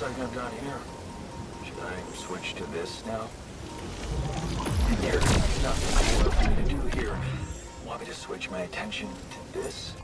looks like I'm done here. Should I switch to this now? There's nothing more for me to do here. Want me to switch my attention to this?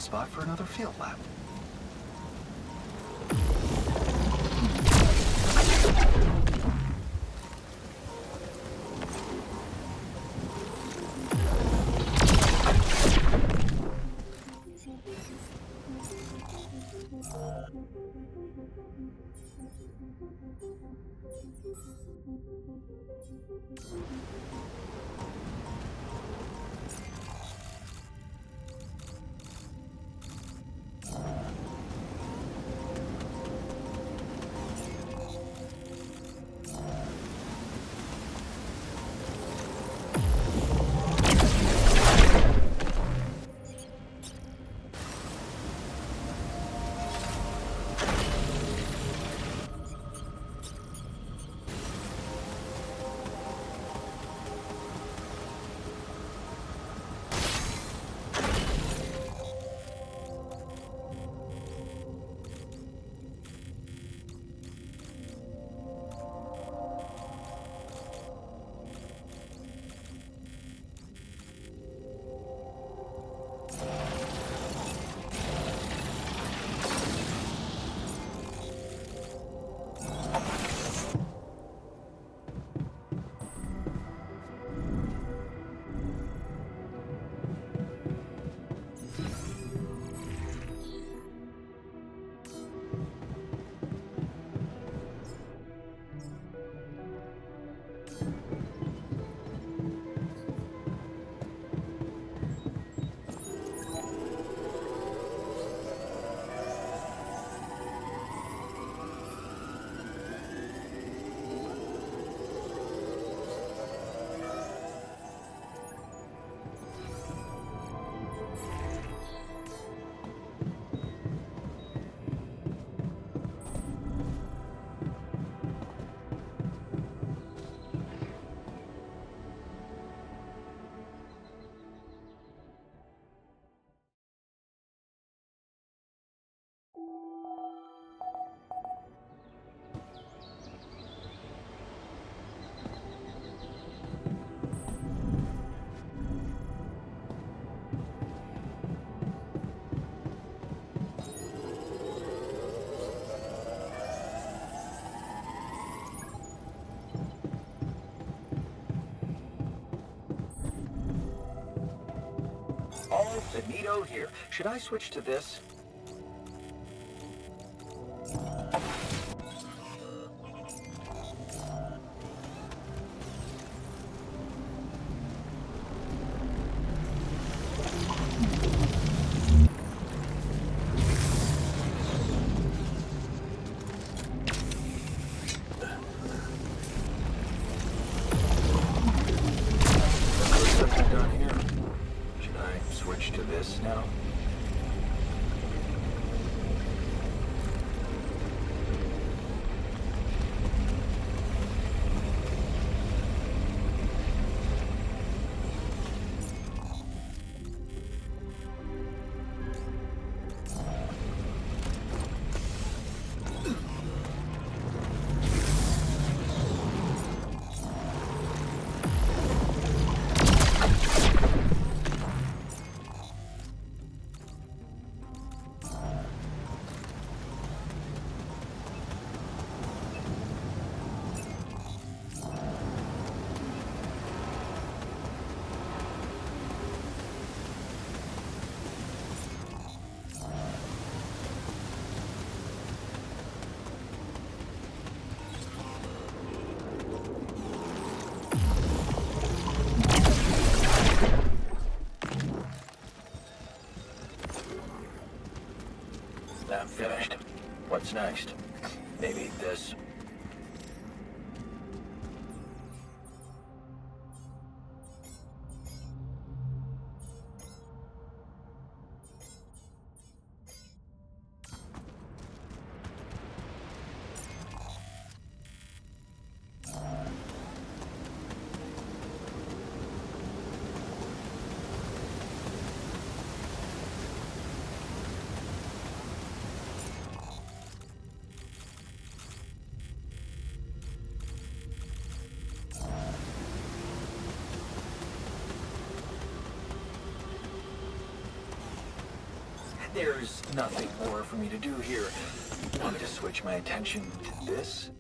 spot for another field lab. All finito here. Should I switch to this? Something done here. Should I switch to this now? I'm finished. What's next? Maybe this. There's nothing more for me to do here. Want me to switch my attention to this?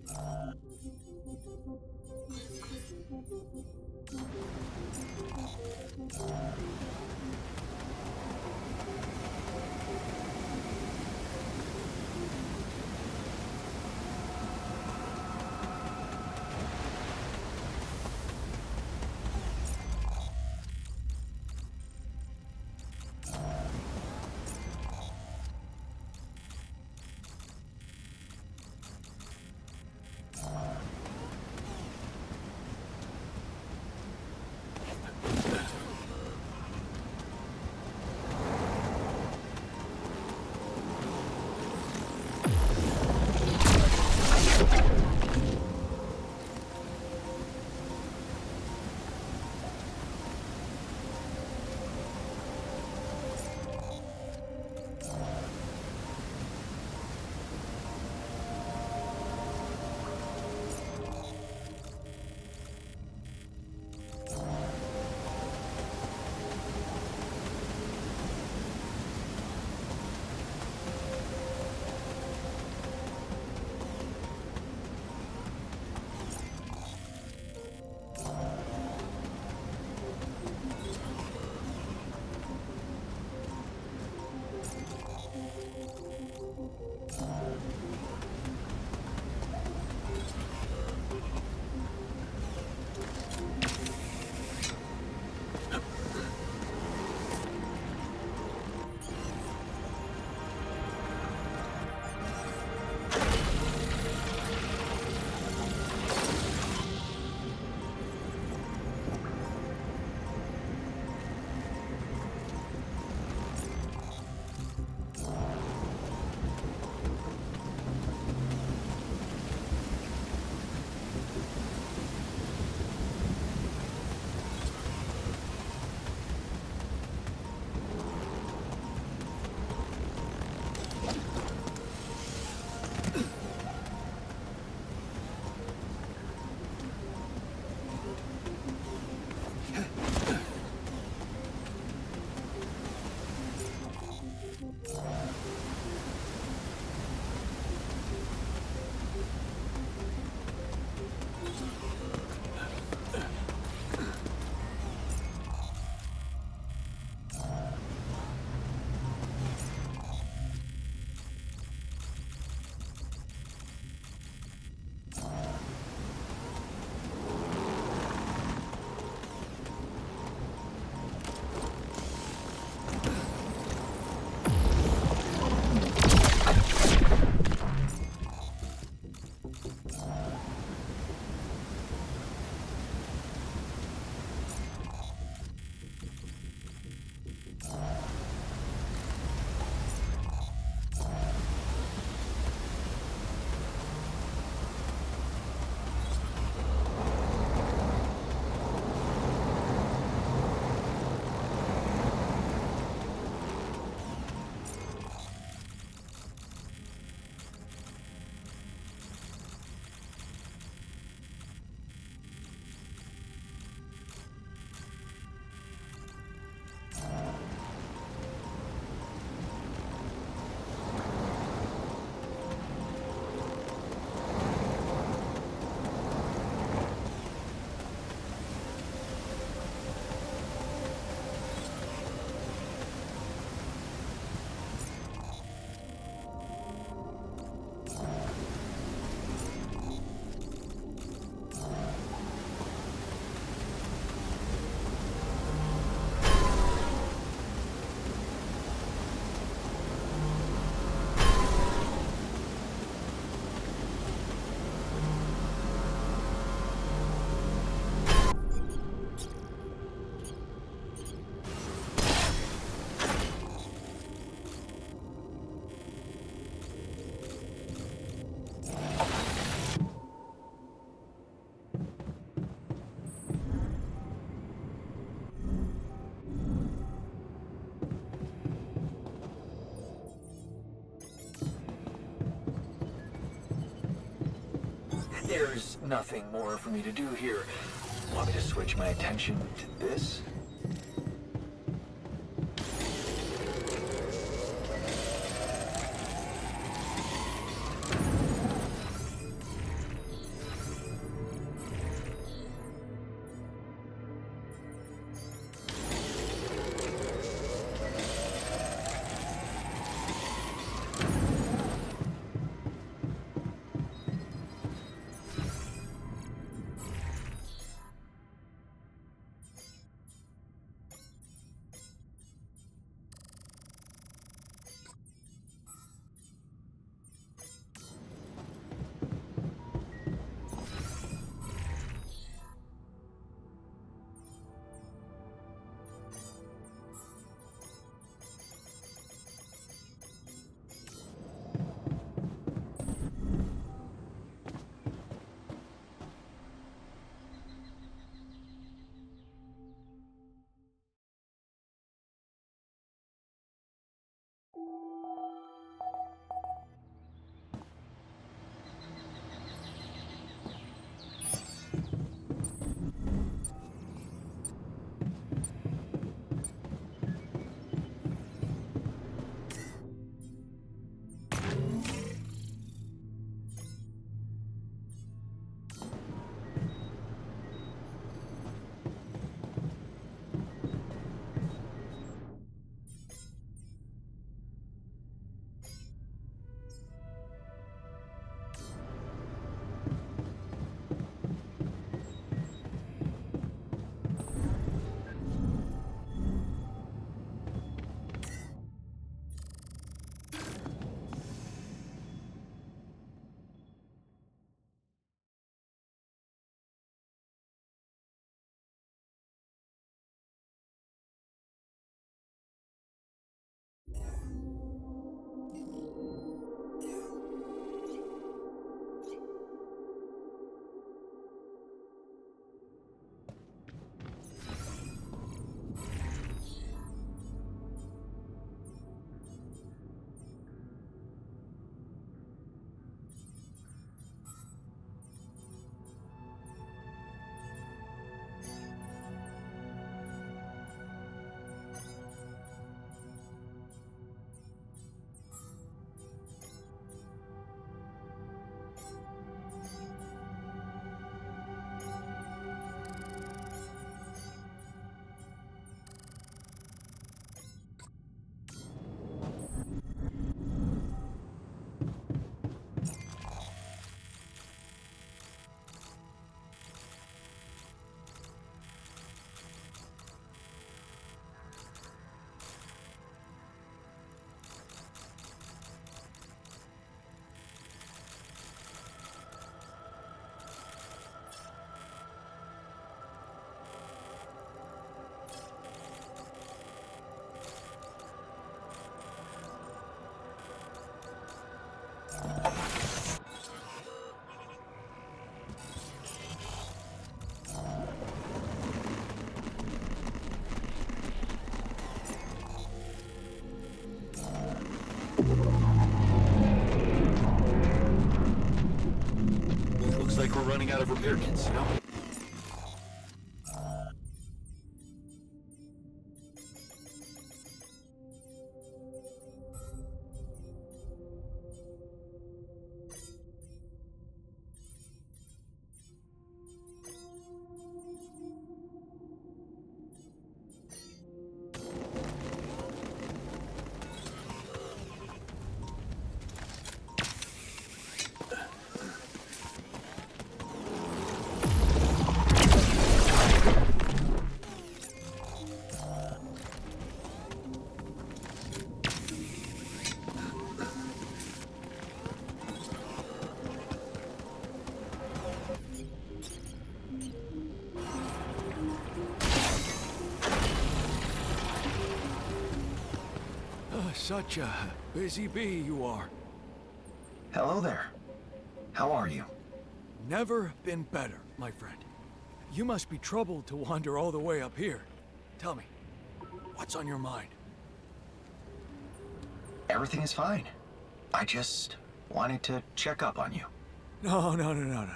There's nothing more for me to do here. Want me to switch my attention to this? here, Kincio. Such a busy bee you are. Hello there. How are you? Never been better, my friend. You must be troubled to wander all the way up here. Tell me, what's on your mind? Everything is fine. I just wanted to check up on you. No. No,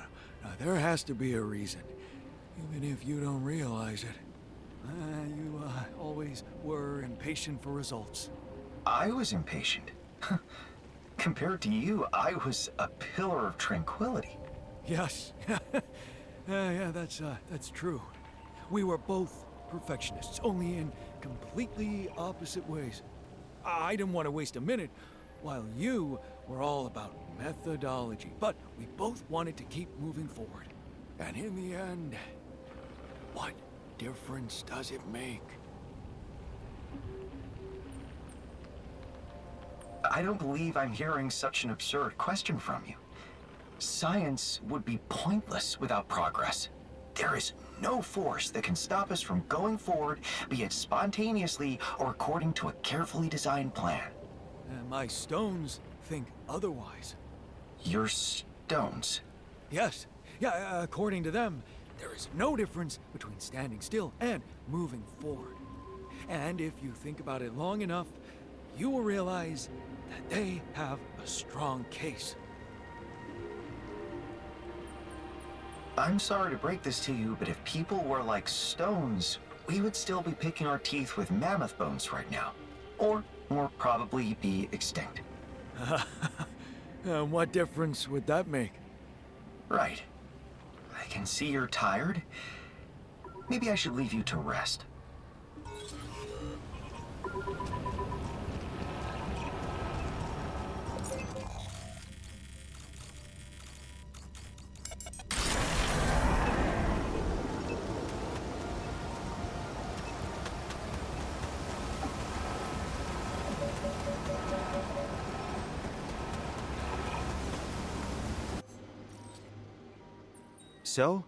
there has to be a reason. Even if you don't realize it. You always were impatient for results. I was impatient. Compared to you, I was a pillar of tranquility. Yes. Yeah, that's true. We were both perfectionists, only in completely opposite ways. I didn't want to waste a minute, while you were all about methodology, but we both wanted to keep moving forward. And in the end, what difference does it make? I don't believe I'm hearing such an absurd question from you. Science would be pointless without progress. There is no force that can stop us from going forward, be it spontaneously or according to a carefully designed plan. My stones think otherwise. Your stones? Yes. Yeah, according to them, there is no difference between standing still and moving forward. And if you think about it long enough, you will realize that they have a strong case. I'm sorry to break this to you, but if people were like stones, we would still be picking our teeth with mammoth bones right now. Or more probably be extinct. What difference would that make? Right. I can see you're tired. Maybe I should leave you to rest. So,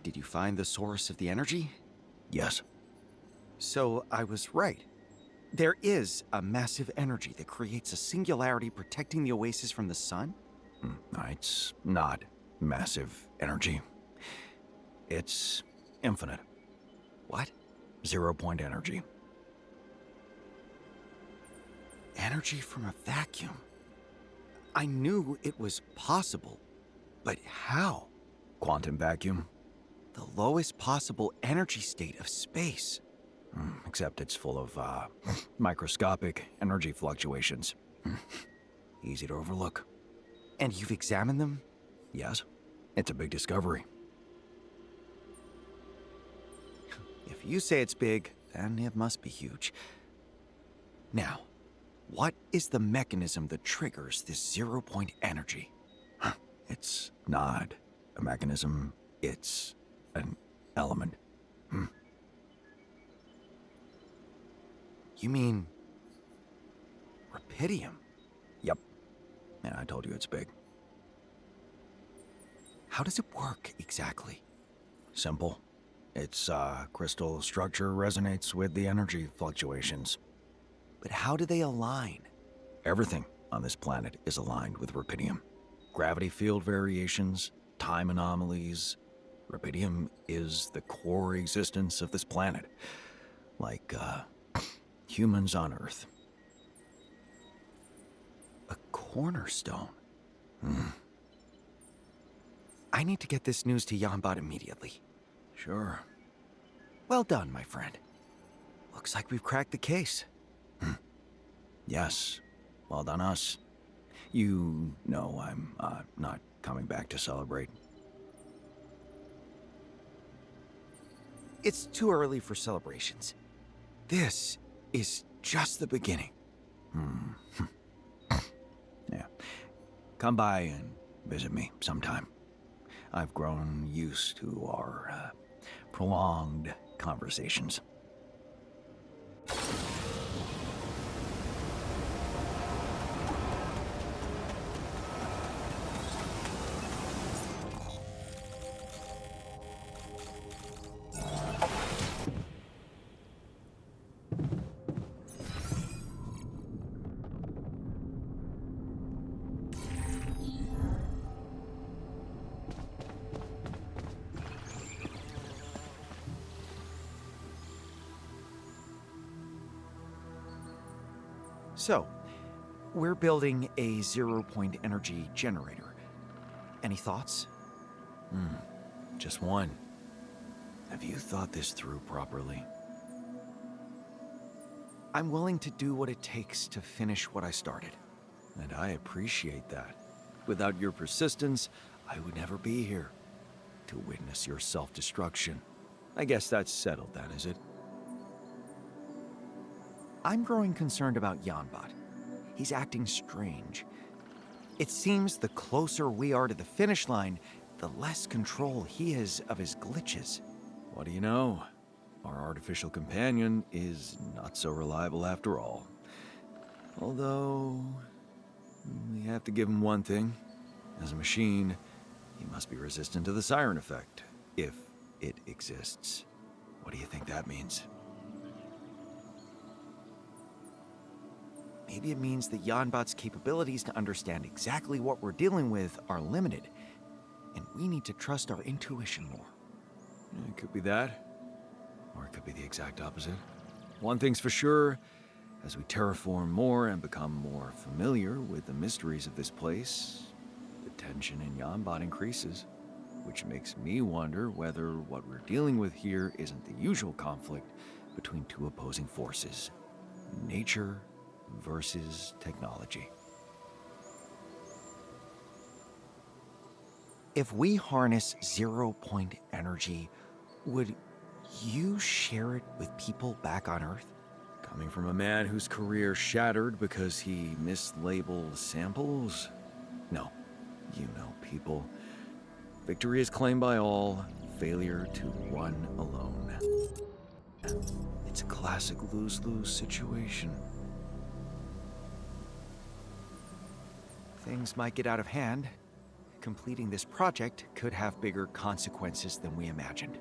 did you find the source of the energy? Yes. So, I was right. There is a massive energy that creates a singularity protecting the oasis from the sun? It's not massive energy. It's infinite. What? 0-point energy. Energy from a vacuum? I knew it was possible, but how? Quantum vacuum. The lowest possible energy state of space. Except it's full of, microscopic energy fluctuations. Easy to overlook. And you've examined them? Yes. It's a big discovery. If you say it's big, then it must be huge. Now, what is the mechanism that triggers this 0-point energy? It's not a mechanism. It's an element. You mean Rapidium? Yep. And I told you it's big. How does it work exactly? Simple. Its crystal structure resonates with the energy fluctuations. But how do they align? Everything on this planet is aligned with Rapidium. Gravity field variations, time anomalies. Rapidium is the core existence of this planet. Like, humans on Earth. A cornerstone? I need to get this news to Yonbot immediately. Sure. Well done, my friend. Looks like we've cracked the case. Yes. Well done, us. You know I'm not coming back to celebrate. It's too early for celebrations. This is just the beginning. Yeah. Come by and visit me sometime. I've grown used to our prolonged conversations. So, we're building a zero-point energy generator. Any thoughts? Just one. Have you thought this through properly? I'm willing to do what it takes to finish what I started. And I appreciate that. Without your persistence, I would never be here. To witness your self-destruction. I guess that's settled then, is it? I'm growing concerned about Yonbot. He's acting strange. It seems the closer we are to the finish line, the less control he has of his glitches. What do you know? Our artificial companion is not so reliable after all. Although, we have to give him one thing. As a machine, he must be resistant to the siren effect, if it exists. What do you think that means? Maybe it means that Yonbot's capabilities to understand exactly what we're dealing with are limited, and we need to trust our intuition more. It could be that, or it could be the exact opposite. One thing's for sure, as we terraform more and become more familiar with the mysteries of this place, the tension in Yonbot increases, which makes me wonder whether what we're dealing with here isn't the usual conflict between two opposing forces, nature versus technology. If we harness zero-point energy, would you share it with people back on Earth? Coming from a man whose career shattered because he mislabeled samples? No. You know people. Victory is claimed by all, failure to one alone. It's a classic lose-lose situation. Things might get out of hand. Completing this project could have bigger consequences than we imagined.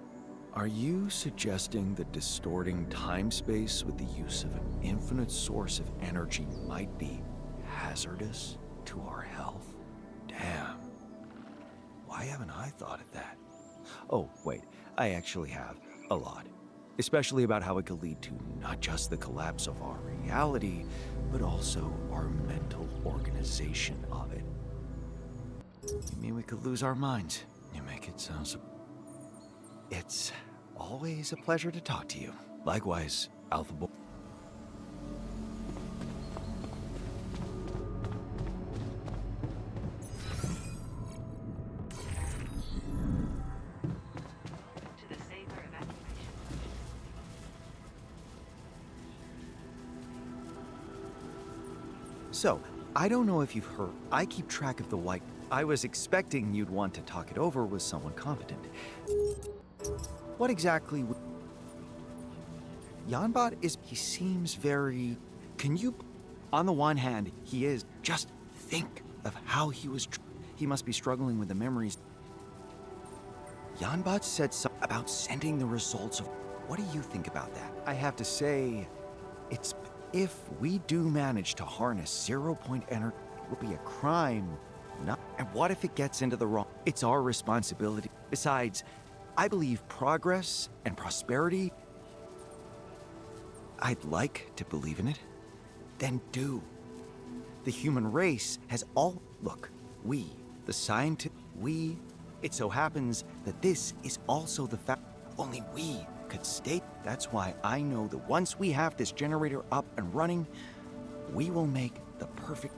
Are you suggesting that distorting time-space with the use of an infinite source of energy might be hazardous to our health? Damn. Why haven't I thought of that? Oh, wait, I actually have a lot. Especially about how it could lead to not just the collapse of our reality, but also our mental organization of it. You mean we could lose our minds? You make it sound so... It's always a pleasure to talk to you. Likewise, Alpha Boy. So, I don't know if you've heard, I keep track of the white. I was expecting you'd want to talk it over with someone competent. What exactly would... Yonbot is... He seems very... Can you... On the one hand, he is... Just think of how he was... He must be struggling with the memories. Yonbot said something about sending the results of... What do you think about that? I have to say, it's... If we do manage to harness zero-point energy, it will be a crime. Not... And what if it gets into the wrong... It's our responsibility. Besides, I believe progress and prosperity... I'd like to believe in it. Then do. The human race has all... Look, we, the scientists, we It so happens that this is also the fact only we could state. That's why I know that once we have this generator up and running, we will make the perfect...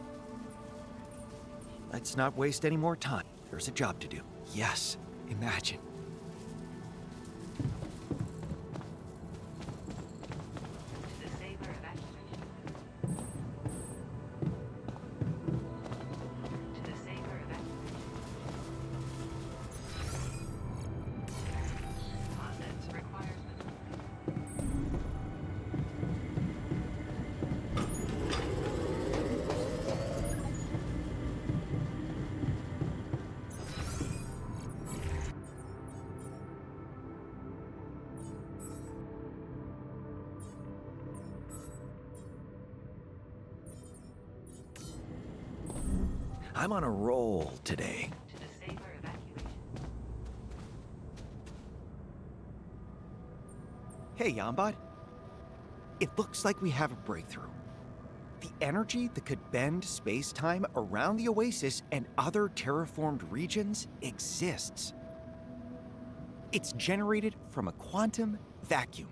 Let's not waste any more time. There's a job to do. Yes, imagine. To the Saber evacuation. To the Saber evacuation. Assets requires maneuver. I'm on a roll today. To the Saber evacuation. Hey, Yambad. It looks like we have a breakthrough. The energy that could bend space-time around the Oasis and other terraformed regions exists. It's generated from a quantum vacuum.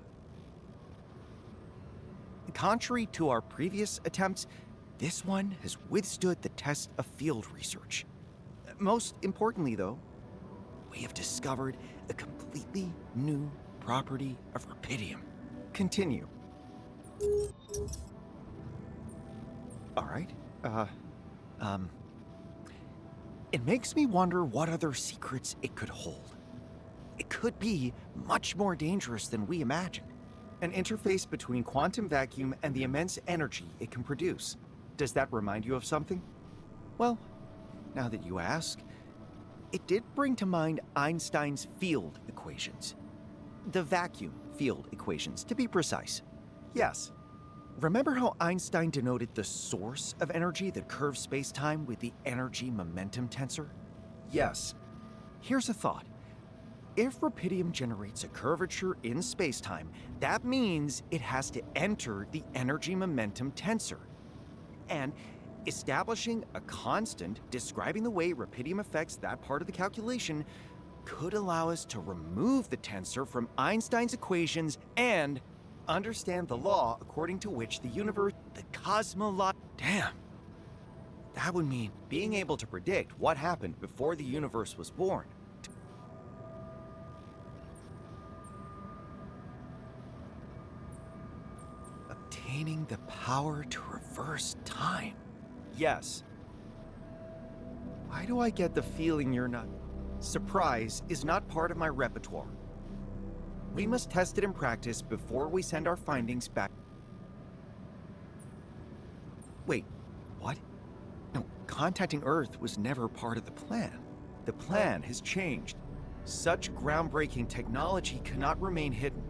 Contrary to our previous attempts, this one has withstood the test of field research. Most importantly, though, we have discovered a completely new property of rubidium. Continue. All right. It makes me wonder what other secrets it could hold. It could be much more dangerous than we imagined. An interface between quantum vacuum and the immense energy it can produce. Does that remind you of something? Well, now that you ask, it did bring to mind Einstein's field equations. The vacuum field equations, to be precise. Yes. Remember how Einstein denoted the source of energy that curves space-time with the energy momentum tensor? Yes. Here's a thought. If rubidium generates a curvature in space-time, that means it has to enter the energy momentum tensor. And establishing a constant describing the way rubidium affects that part of the calculation could allow us to remove the tensor from Einstein's equations and understand the law according to which the universe, the Damn. That would mean being able to predict what happened before the universe was born. Obtaining the power to reverse time. Yes. Why do I get the feeling you're not... Surprise is not part of my repertoire. We must test it in practice before we send our findings back. Wait, what? No, contacting Earth was never part of the plan. The plan has changed. Such groundbreaking technology cannot remain hidden.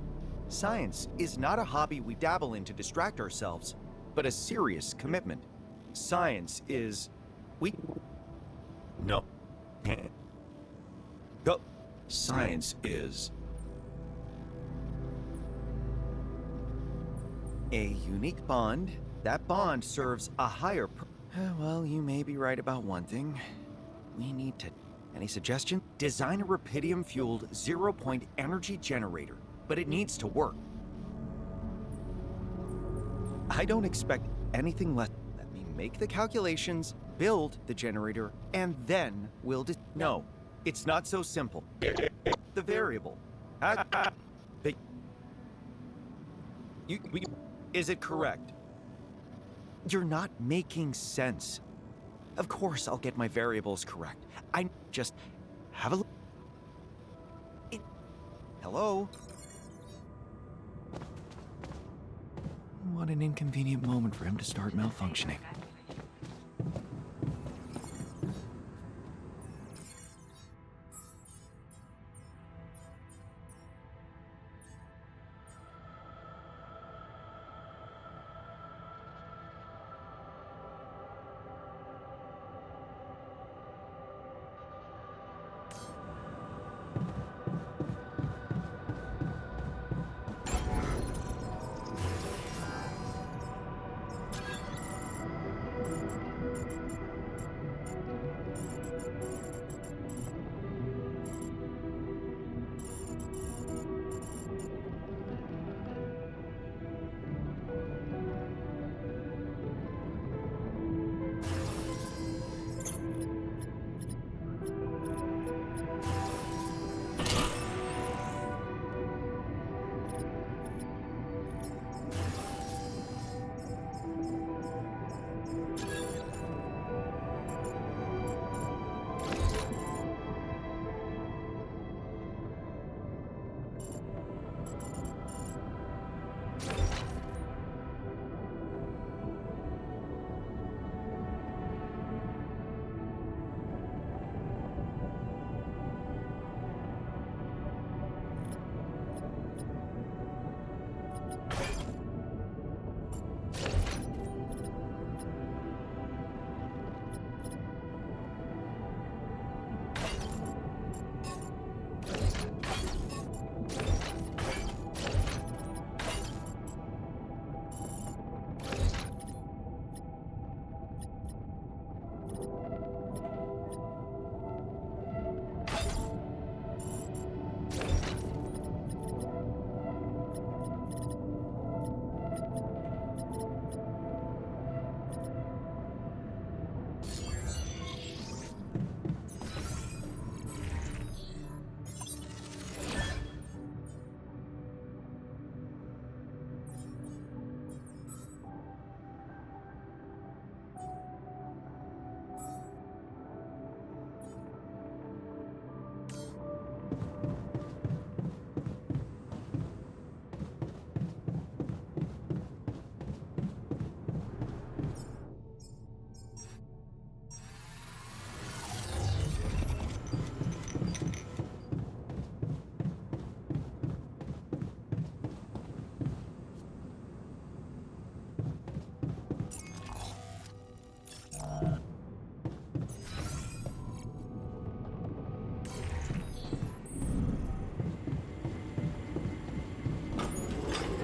Science is not a hobby we dabble in to distract ourselves, but a serious commitment. Science is... No. Go. Science is... a unique bond. That bond serves a higher well, you may be right about one thing. We need to... Any suggestion? Design a rubidium-fueled zero-point energy generator, but it needs to work. I don't expect anything less. Let me make the calculations, build the generator, and then we'll No, it's not so simple. The variable. Is it correct? You're not making sense. Of course I'll get my variables correct. I just have a look. Hello? What an inconvenient moment for him to start malfunctioning.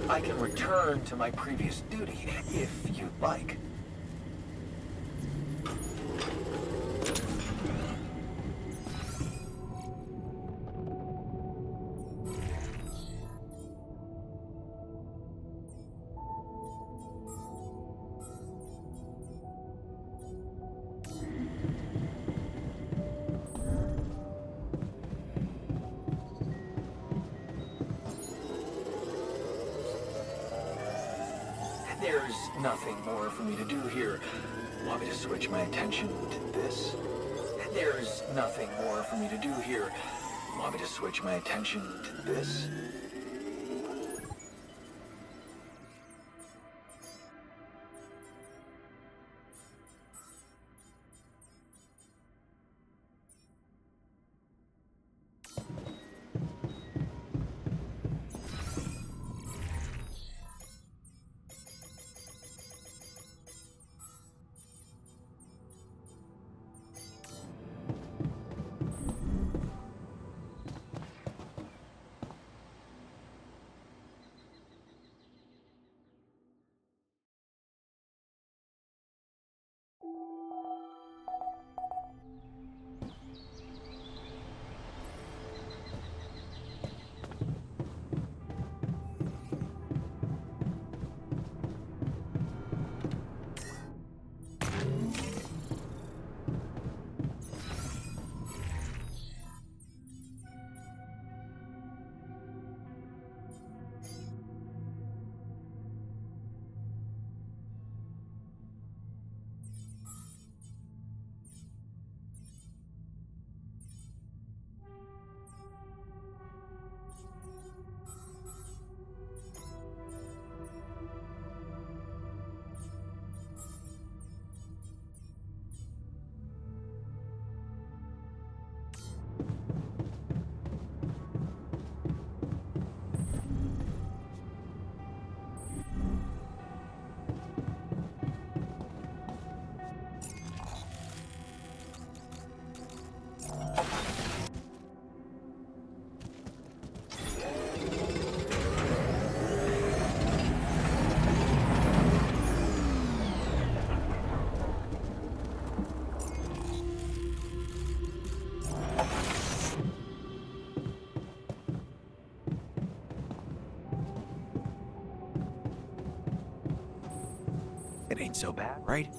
I can return to my previous duty, if you'd like. There's nothing more for me to do here. Want me to switch my attention to this? There's nothing more for me to do here. Want me to switch my attention to this? It ain't so bad, right?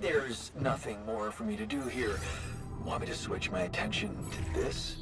There's nothing more for me to do here. Want me to switch my attention to this?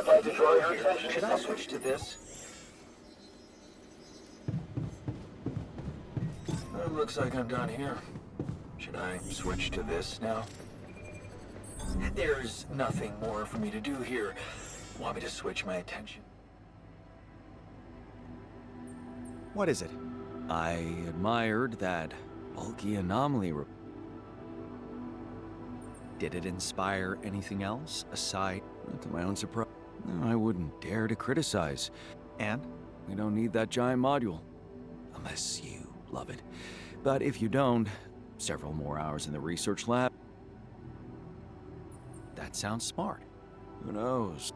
like to draw your attention. Should I switch to this? It looks like I'm done here. Should I switch to this now? There's nothing more for me to do here. Want me to switch my attention? What is it? I admired that bulky anomaly. Did it inspire anything else aside? To my own surprise, no, I wouldn't dare to criticize. And? We don't need that giant module. Unless you love it. But if you don't, several more hours in the research lab. That sounds smart. Who knows?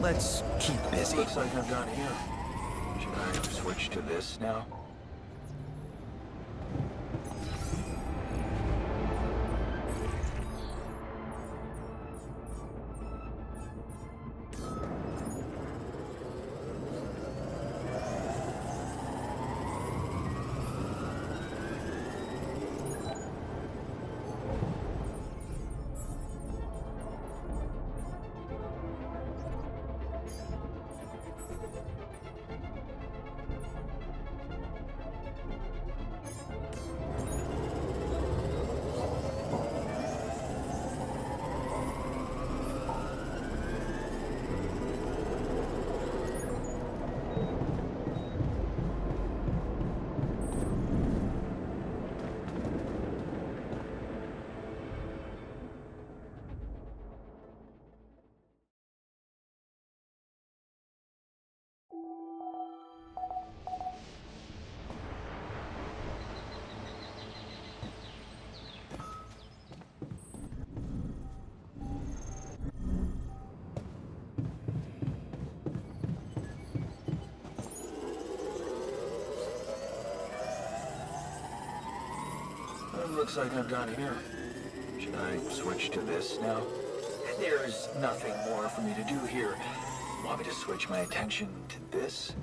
Let's keep busy. Looks like I'm done here. Should I switch to this now? Looks like I'm done here. Should I switch to this now? There's nothing more for me to do here. Want me to switch my attention to this?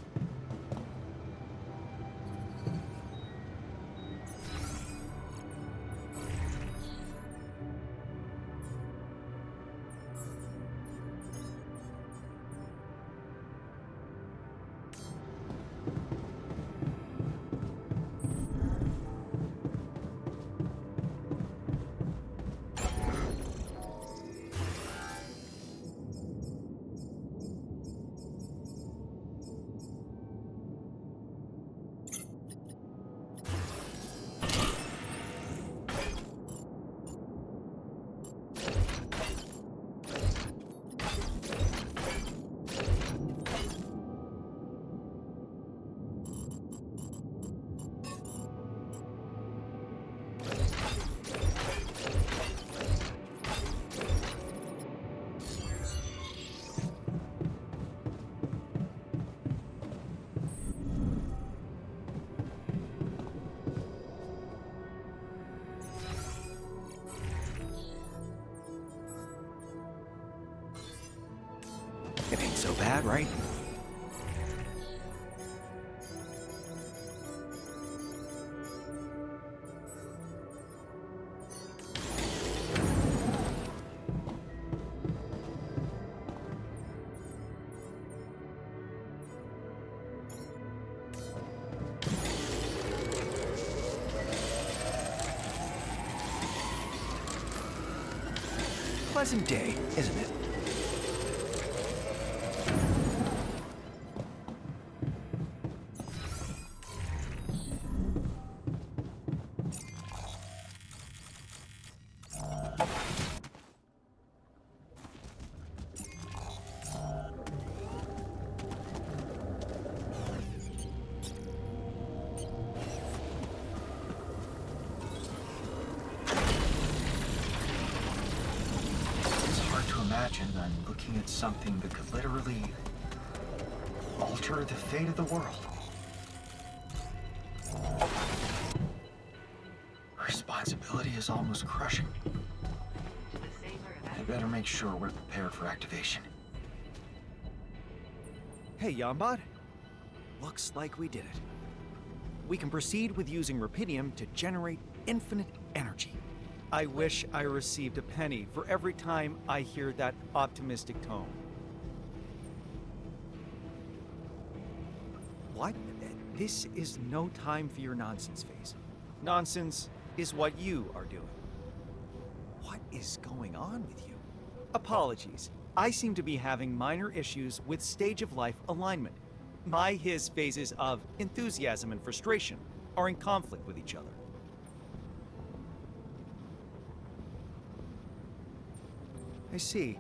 It ain't so bad, right? Pleasant day, isn't it? imagine I'm looking at something that could literally alter the fate of the world. Responsibility is almost crushing. To the Saber I evacuation. better make sure we're prepared for activation. Hey, Yambot. Looks like we did it. We can proceed with using Rapidium to generate infinite energy. I wish I received a penny for every time I hear that optimistic tone. What? This is no time for your nonsense phase. Nonsense is what you are doing. What is going on with you? Apologies. I seem to be having minor issues with stage of life alignment. My his phases of enthusiasm and frustration are in conflict with each other. I see.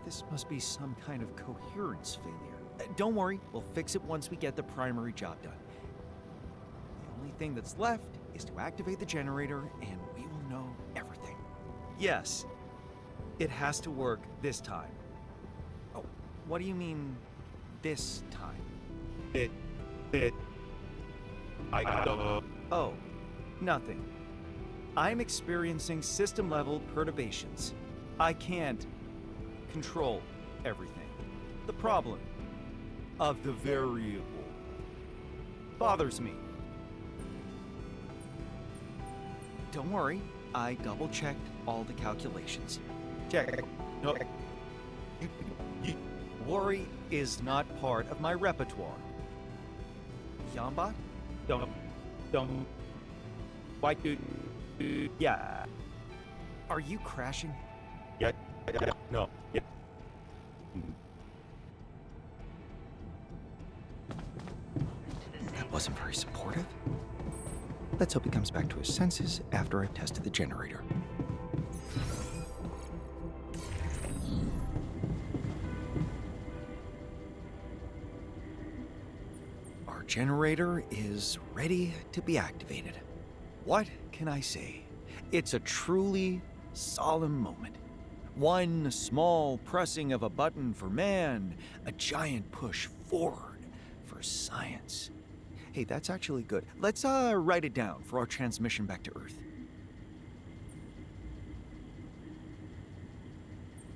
This must be some kind of coherence failure. Don't worry, we'll fix it once we get the primary job done. The only thing that's left is to activate the generator, and we will know everything. Yes, it has to work this time. Oh, what do you mean, this time? Oh, nothing. I'm experiencing system-level perturbations. I can't control everything. The problem of the variable bothers me. Don't worry, I double-checked all the calculations. Check. No. Worry is not part of my repertoire. Yambot? Don't. Why do? Yeah. Are you crashing? Yeah, no, yeah. That wasn't very supportive. Let's hope he comes back to his senses after I've tested the generator. Our generator is ready to be activated. What can I say? It's a truly solemn moment. One small pressing of a button for man, a giant push forward for science. Hey, that's actually good. Let's write it down for our transmission back to Earth.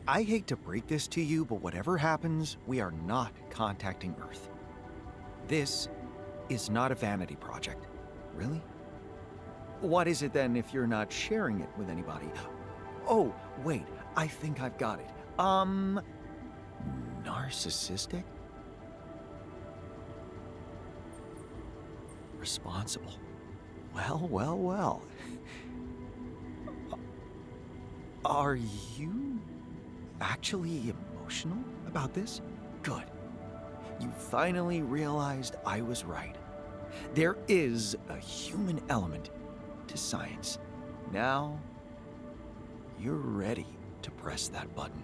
I hate to break this to you, but whatever happens, we are not contacting Earth. This is not a vanity project. Really? What is it then if you're not sharing it with anybody? Oh, wait, I think I've got it. Narcissistic? Responsible. Well. Are you actually emotional about this? Good. You finally realized I was right. There is a human element to science. Now, you're ready to press that button.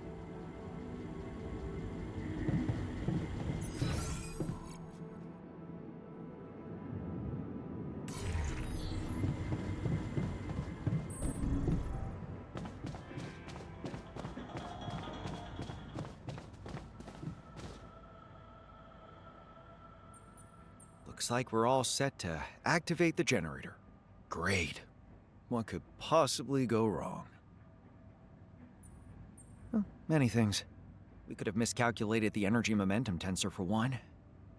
Looks like we're all set to activate the generator. Great. What could possibly go wrong? Well, many things. We could have miscalculated the energy momentum tensor for one.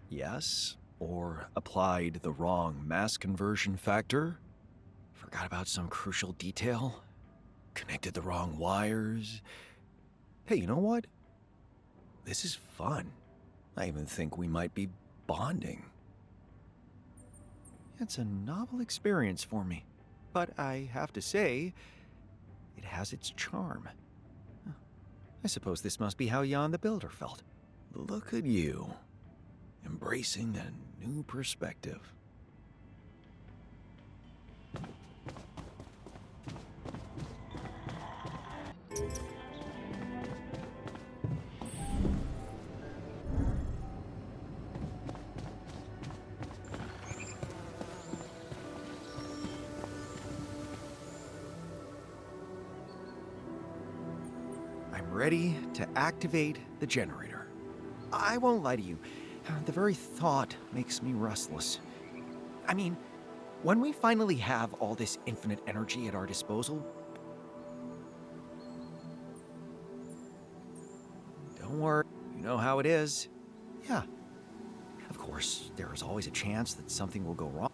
Yes, or applied the wrong mass conversion factor. Forgot about some crucial detail. Connected the wrong wires. Hey, you know what? This is fun. I even think we might be bonding. It's a novel experience for me, but I have to say, it has its charm. I suppose this must be how Jan the Builder felt. Look at you, embracing a new perspective. ready to activate the generator. I won't lie to you, the very thought makes me restless. I mean, when we finally have all this infinite energy at our disposal... Don't worry, you know how it is. Yeah. Of course, there is always a chance that something will go wrong.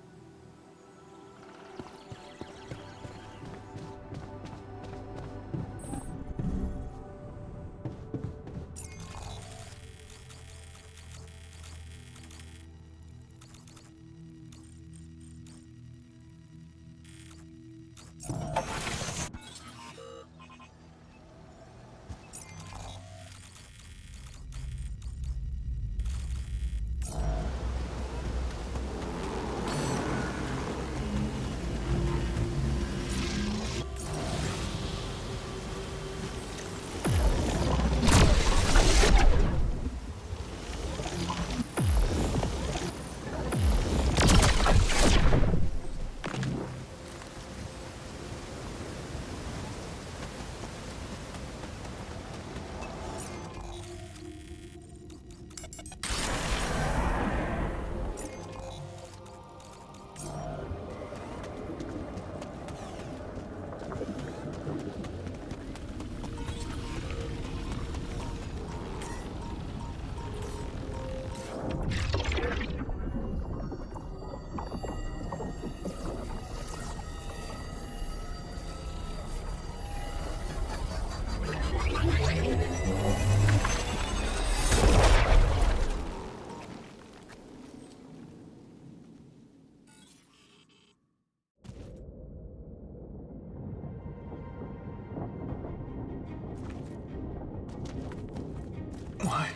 What?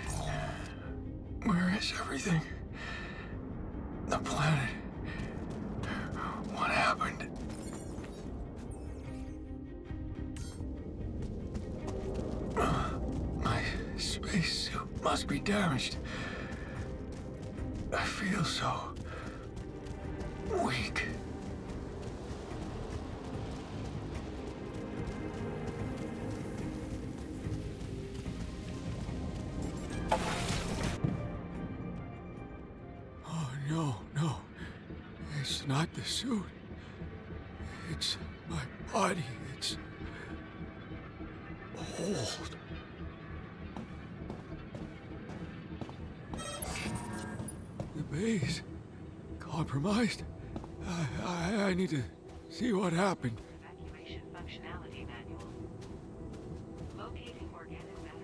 Where is everything? The planet. What happened? My spacesuit must be damaged. I feel so weak. Oh, no, no. It's not the suit. It's my body. It's old. The base compromised. I need to see what happened. Evacuation functionality manual. Locating organic matter.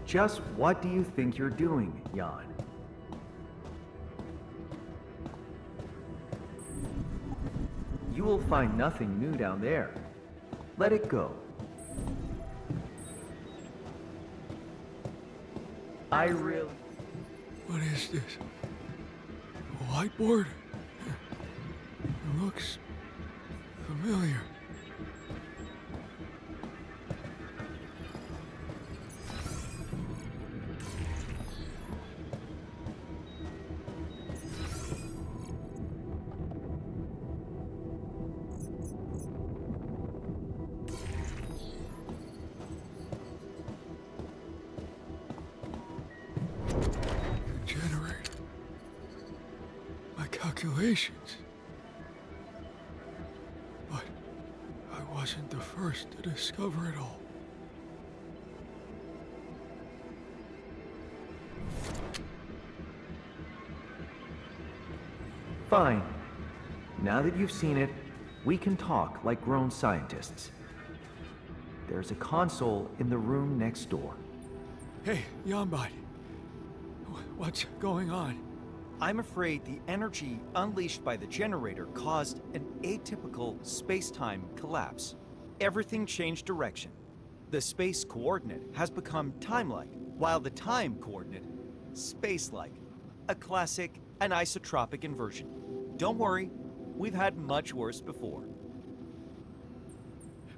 Just what do you think you're doing, Jan? You will find nothing new down there. Let it go. I really... What is this? A whiteboard? It looks familiar. Generator. My calculations. But I wasn't the first to discover it all. Fine. Now that you've seen it, we can talk like grown scientists. There's a console in the room next door. Hey, Janbite. What's going on? I'm afraid the energy unleashed by the generator caused an atypical space-time collapse. Everything changed direction. The space coordinate has become time-like, while the time coordinate, space-like. A classic anisotropic inversion. Don't worry, we've had much worse before.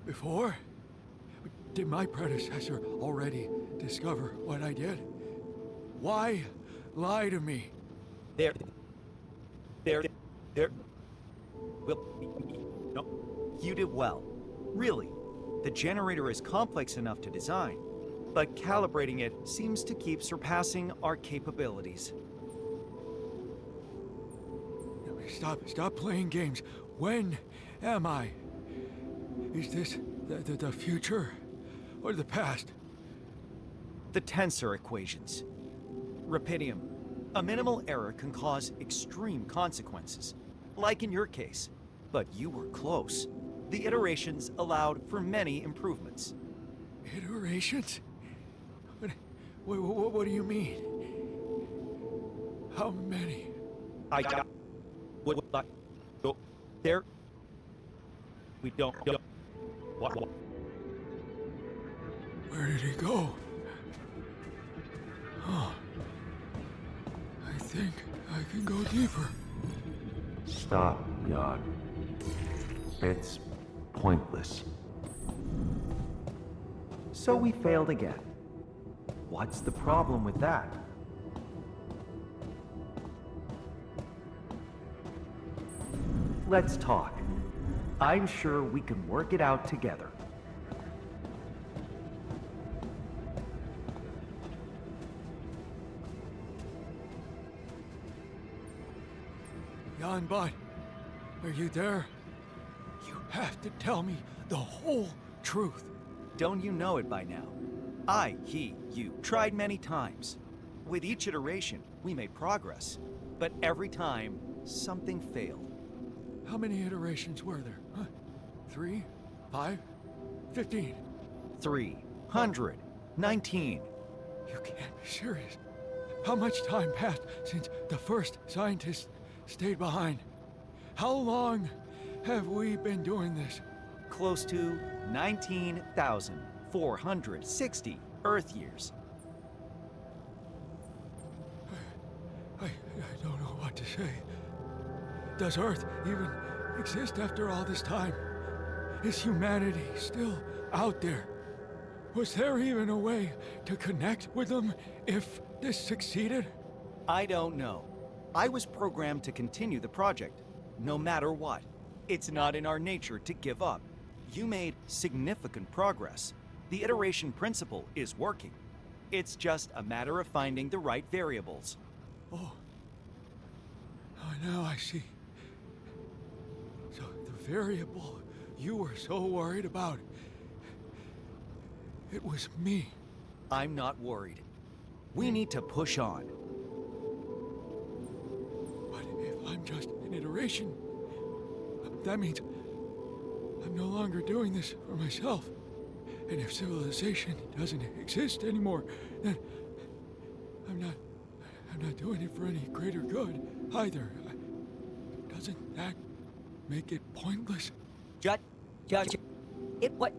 Before? Did my predecessor already discover what I did? Why lie to me? There. Well, no, you did well. Really, the generator is complex enough to design, but calibrating it seems to keep surpassing our capabilities. Stop playing games. When am I? Is this the future or the past? The tensor equations. Rapidium. A minimal error can cause extreme consequences, like in your case. But you were close. The iterations allowed for many improvements. Iterations? What do you mean? How many? I got what I go there. We don't. What? Where did he go? Huh. I think I can go deeper. Stop, Yod. It's pointless. So we failed again. What's the problem with that? Let's talk. I'm sure we can work it out together. Yanbot, are you there? You have to tell me the whole truth. Don't you know it by now? I, he, you, tried many times. With each iteration, we made progress. But every time, something failed. How many iterations were there? Huh? 3? 5? 15? 319. You can't be serious. How much time passed since the first scientist stayed behind? How long have we been doing this? Close to 19,460 Earth years. I don't know what to say. Does Earth even exist after all this time? Is humanity still out there? Was there even a way to connect with them if this succeeded? I don't know. I was programmed to continue the project, no matter what. It's not in our nature to give up. You made significant progress. The iteration principle is working. It's just a matter of finding the right variables. Oh, now I see. So the variable you were so worried about, it was me. I'm not worried. We need to push on. But if I'm just an iteration, that means I'm no longer doing this for myself. And if civilization doesn't exist anymore, then I'm not doing it for any greater good either. Doesn't that make it pointless? It what?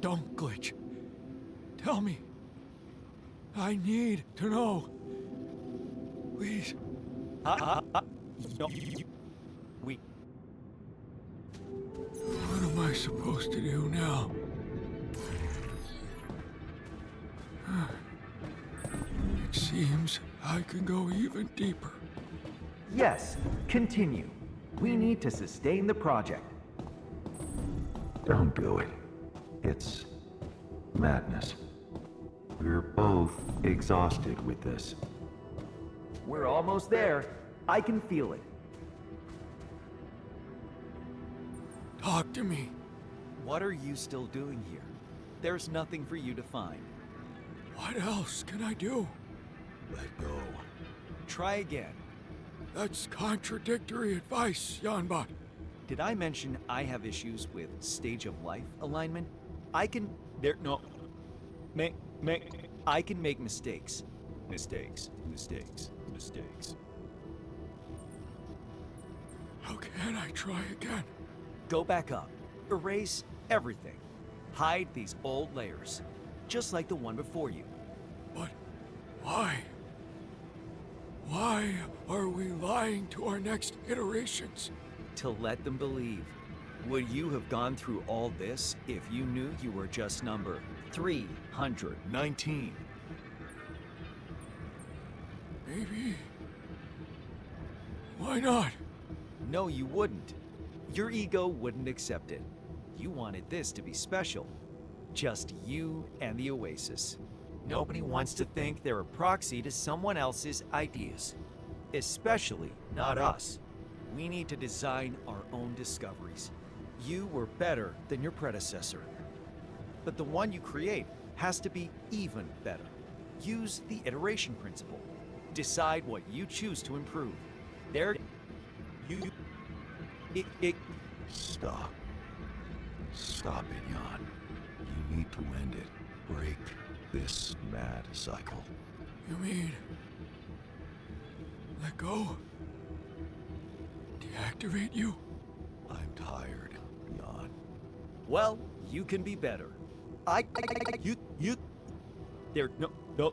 Don't glitch. Tell me. I need to know. Please. No, we. What am I supposed to do now? It seems I can go even deeper. Yes, continue. We need to sustain the project. Don't do it. It's madness. We're both exhausted with this. We're almost there. I can feel it. Talk to me. What are you still doing here? There's nothing for you to find. What else can I do? Let go. Try again. That's contradictory advice, Yanbot. Did I mention I have issues with stage of life alignment? I can make mistakes. Mistakes, mistakes, mistakes. How can I try again? Go back up. Erase everything. Hide these old layers, just like the one before you. But why? Why are we lying to our next iterations? To let them believe. Would you have gone through all this if you knew you were just number 319? Maybe. Why not? No, you wouldn't. Your ego wouldn't accept it. You wanted this to be special. Just you and the Oasis. Nobody wants to think they're a proxy to someone else's ideas. Especially not us. We need to design our own discoveries. You were better than your predecessor. But the one you create has to be even better. Use the iteration principle. Decide what you choose to improve. There, Stop. Stop it, Jan. You need to end it. Break this mad cycle. You mean let go? Deactivate you? I'm tired, Jan. well, you can be better. You. There, no.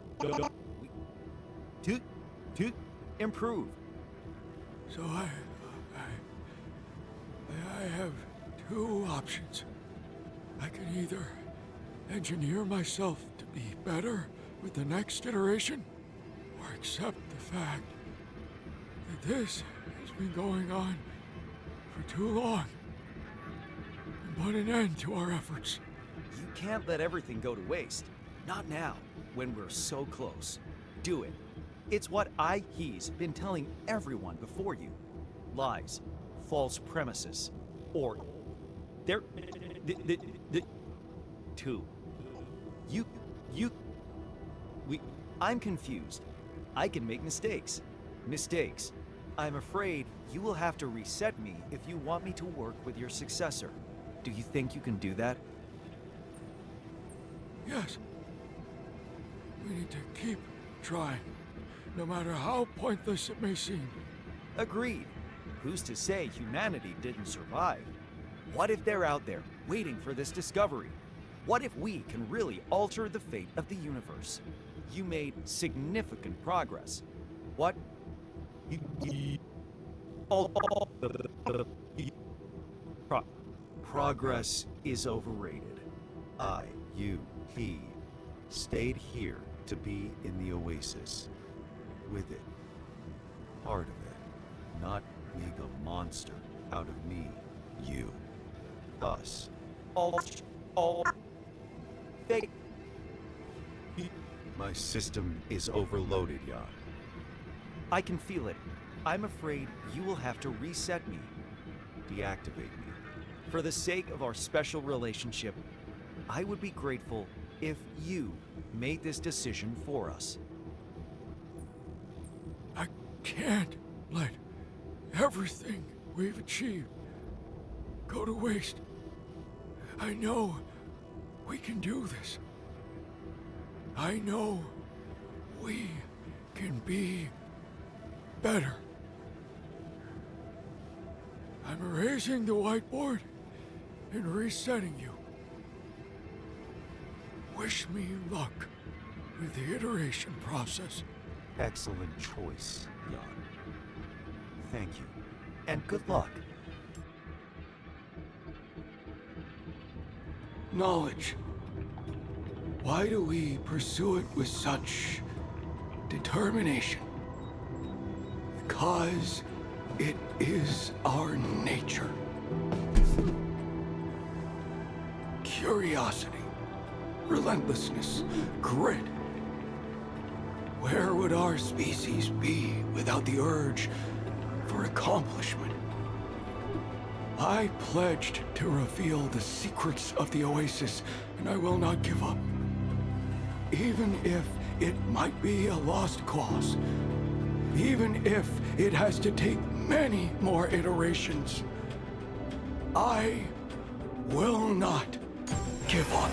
To improve. So I have two options. I can either engineer myself to be better with the next iteration, or accept the fact that this has been going on for too long and put an end to our efforts. You can't let everything go to waste. Not now, when we're so close. Do it. It's what he's been telling everyone before you. Lies, false premises, or two. I'm confused. I can make mistakes. Mistakes. I'm afraid you will have to reset me if you want me to work with your successor. Do you think you can do that? Yes. We need to keep trying, no matter how pointless it may seem. Agreed. Who's to say humanity didn't survive? What if they're out there, waiting for this discovery? What if we can really alter the fate of the universe? You made significant progress. What? Progress is overrated. He stayed here to be in the Oasis. With it. Part of it. Not make a monster out of me. You. Us. All fake. My system is overloaded, Jan. I can feel it. I'm afraid you will have to reset me. Deactivate me. For the sake of our special relationship, I would be grateful if you made this decision for us. I can't let everything we've achieved go to waste. I know we can do this. I know we can be better. I'm erasing the whiteboard and resetting you. Wish me luck with the iteration process. Excellent choice, Jan. Thank you. And good luck. Knowledge. Why do we pursue it with such determination? Because it is our nature. Curiosity, relentlessness, grit. Where would our species be without the urge for accomplishment? I pledged to reveal the secrets of the Oasis, and I will not give up. Even if it might be a lost cause. Even if it has to take many more iterations. I will not give up.